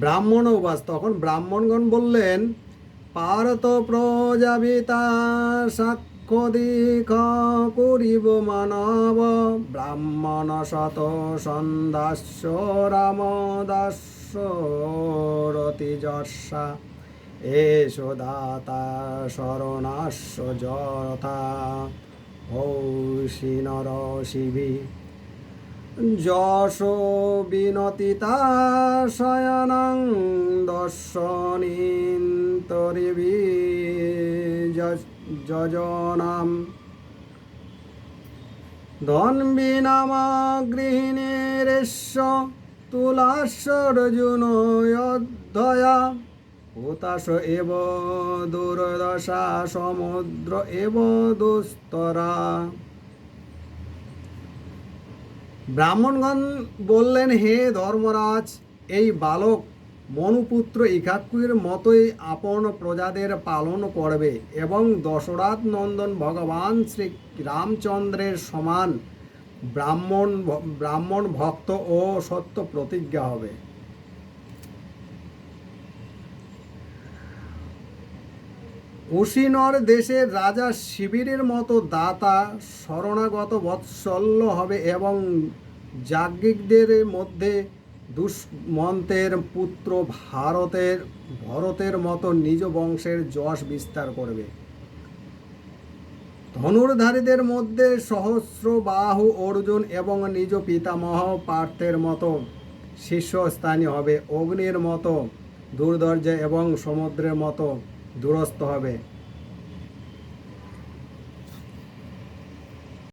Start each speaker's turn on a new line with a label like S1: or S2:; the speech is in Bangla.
S1: ব্রাহ্মণ উবাস, তখন ব্রাহ্মণগণ বললেন, পার্থ প্রজাপিতা সাক্ষ্য দীখ করিব মানব, ব্রাহ্মণ শত সন্দাস্য রামদাস্য রতিজর্ষা, এষো দাতা শরণাস্য যথা হৌষিনর শিবি, যশ বিনতিতা শয়নং দর্শনীন্তরিবি যজনাম, ধন্বিনাম গৃহিণীরেশ্ব তুলাস্যর্জুনয়োধ্যয়া, হুতাশ এব দুর্দশা সমুদ্র এব দুস্তরা। ব্রাহ্মণগণ বললেন, হে ধর্মরাজ, এই বালক মনুপুত্র ইক্ষ্বাকুর মতোই আপন প্রজাদের পালন করবে এবং দশরথ নন্দন ভগবান শ্রী রামচন্দ্রের সমান ব্রাহ্মণ ভক্ত ও সত্য প্রতিজ্ঞা হবে। উশিনর দেশের রাজা শিবিরের মতো দাতা শরণাগত বৎসল্য হবে এবং যাজ্ঞিকদের মধ্যে দুষ্মন্তের পুত্র ভরতের মতো নিজ বংশের যশ বিস্তার করবে। ধনুর্ধারীদের মধ্যে সহস্রবাহু অর্জুন এবং নিজ পিতামহ পার্থের মতো শীর্ষস্থানীয় হবে। অগ্নির মতো দুর্ধর্য এবং সমুদ্রের মতো দূরস্থ হবে।